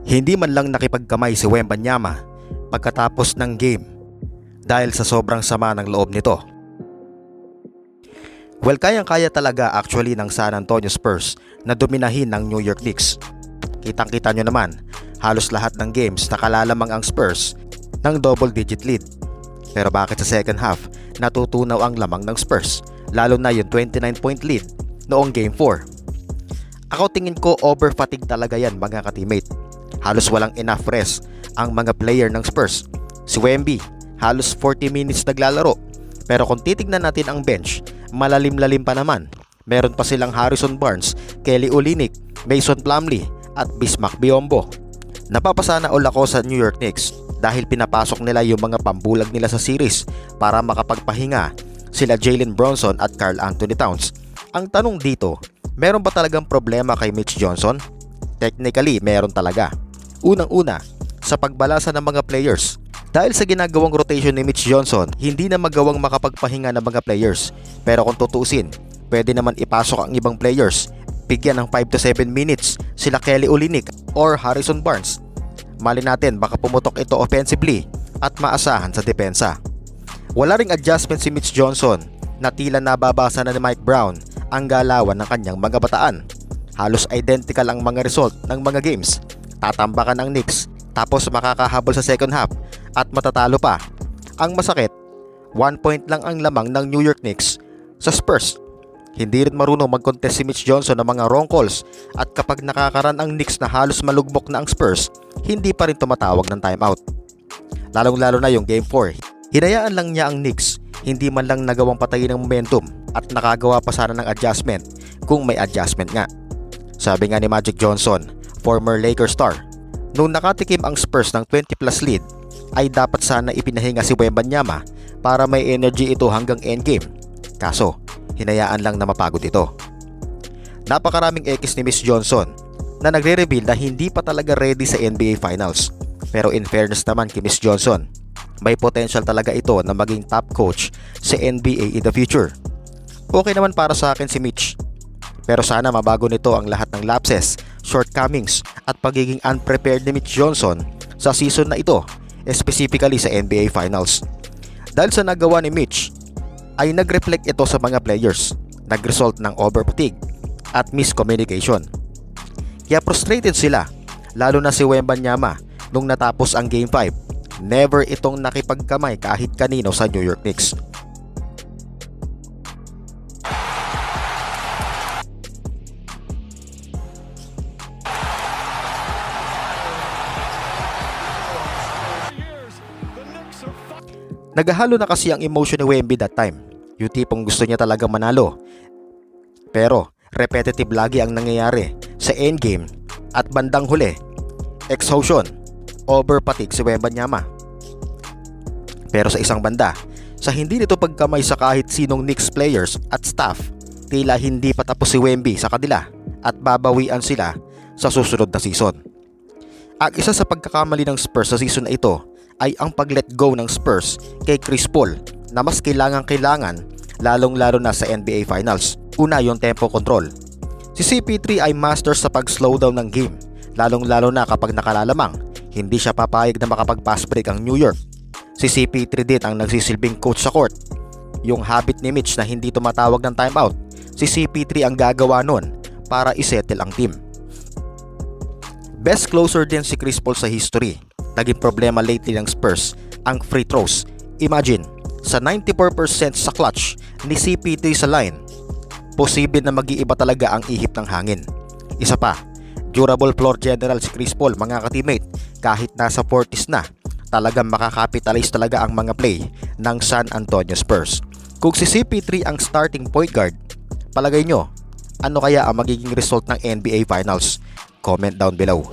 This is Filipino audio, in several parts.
Hindi man lang nakipagkamay si Wembanyama pagkatapos ng game dahil sa sobrang sama ng loob nito. Well, kayang-kaya talaga actually ng San Antonio Spurs na dominahin ng New York Knicks. Kitang-kita nyo naman, halos lahat ng games nakalalamang ang Spurs ng double-digit lead. Pero bakit sa second half natutunaw ang lamang ng Spurs, lalo na yung 29-point lead noong Game 4? Ako tingin ko over-fatigue talaga yan mga ka-teammate. Halos walang enough rest ang mga player ng Spurs. Si Wemby, halos 40 minutes naglalaro. Pero kung titignan natin ang bench, malalim-lalim pa naman. Meron pa silang Harrison Barnes, Kelly Olynyk, Mason Plumlee at Bismack Biyombo. Napapasana all ako sa New York Knicks dahil pinapasok nila yung mga pambulag nila sa series para makapagpahinga sila Jalen Brunson at Karl Anthony Towns. Ang tanong dito, meron ba talagang problema kay Mitch Johnson? Technically, meron talaga. Unang-una, sa pagbalasa ng mga players. Dahil sa ginagawang rotation ni Mitch Johnson, hindi na magawang makapagpahinga ng mga players. Pero kung tutusin, pwede naman ipasok ang ibang players. Bigyan ng 5 to 7 minutes sila Kelly Olynyk or Harrison Barnes. Mali natin baka pumutok ito offensively at maasahan sa depensa. Wala ring adjustment si Mitch Johnson na tila nababasa na ni Mike Brown ang galawan ng kanyang mga bataan. Halos identical ang mga result ng mga games. Tatambakan ang Knicks tapos makakahabol sa second half at matatalo pa. Ang masakit, 1 point lang ang lamang ng New York Knicks sa Spurs. Hindi rin marunong mag-contest si Mitch Johnson ng mga wrong calls at kapag nakakaran ang Knicks na halos malugmok na ang Spurs, hindi pa rin tumatawag ng timeout. Lalong-lalo na yung Game 4. Hinayaan lang niya ang Knicks, hindi man lang nagawang patayin ng momentum at nakagawa pa sana ng adjustment kung may adjustment nga. Sabi nga ni Magic Johnson, former Lakers star, nung nakatikim ang Spurs ng 20 plus lead, ay dapat sana ipinahinga si Wembanyama para may energy ito hanggang endgame. Kaso, hinayaan lang na mapagod ito. Napakaraming ekis ni Miss Johnson na nagre-reveal na hindi pa talaga ready sa NBA Finals. Pero in fairness naman kay Miss Johnson, may potential talaga ito na maging top coach sa NBA in the future. Okay naman para sa akin si Mitch. Pero sana mabago nito ang lahat ng lapses, shortcomings at pagiging unprepared ni Mitch Johnson sa season na ito, specifically sa NBA Finals. Dahil sa nagawa ni Mitch, ay nag-reflect ito sa mga players, nag-result ng over-fatigue at miscommunication. Kaya frustrated sila, lalo na si Wembanyama nung natapos ang Game 5. Never itong nakipagkamay kahit kanino sa New York Knicks. Naghahalo na kasi ang emotion ni Wemby that time. Yung tipong gusto niya talagang manalo. Pero repetitive lagi ang nangyayari sa endgame at bandang huli. Exhaustion, over-fatigue si Wembanyama. Pero sa isang banda, sa hindi nito pagkamay sa kahit sinong Knicks players at staff, tila hindi pa tapos si Wemby sa kanila at babawian sila sa susunod na season. Ang isa sa pagkakamali ng Spurs sa season na ito ay ang pag-let go ng Spurs kay Chris Paul na mas kailangan lalong-lalo na sa NBA Finals. Una, yung tempo control. Si CP3 ay master sa pag-slow down ng game, lalong-lalo na kapag nakalalamang. Hindi siya papayag na makapag-pass break ang New York. Si CP3 din ang nagsisilbing coach sa court. Yung habit ni Mitch na hindi tumatawag ng timeout, si CP3 ang gagawa nun para isettle ang team. Best closer din si Chris Paul sa history. Naging problema lately ng Spurs ang free throws. Imagine, sa 94% sa clutch ni CP3 sa line, posible na mag-iiba talaga ang ihip ng hangin. Isa pa, durable floor general si Chris Paul mga ka-teammate. Kahit nasa 40s na, talagang makakapitalize talaga ang mga play ng San Antonio Spurs. Kung si CP3 ang starting point guard, palagay nyo, ano kaya ang magiging result ng NBA Finals? Comment down below.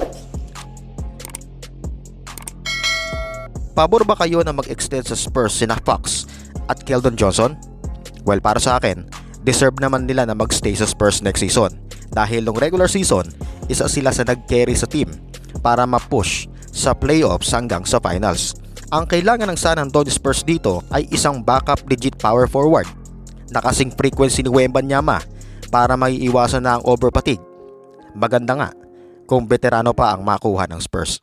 Pabor ba kayo na mag-extend sa Spurs sina Fox at Keldon Johnson? Well, para sa akin, deserve naman nila na magstay sa Spurs next season. Dahil nung regular season, isa sila sa nag-carry sa team para ma-push sa playoffs hanggang sa finals. Ang kailangan ng San Antonio Spurs dito ay isang backup legit power forward na kasing frequency ni Wembanyama para maiiwasan na ang over-fatigue. Maganda nga kung veterano pa ang makuha ng Spurs.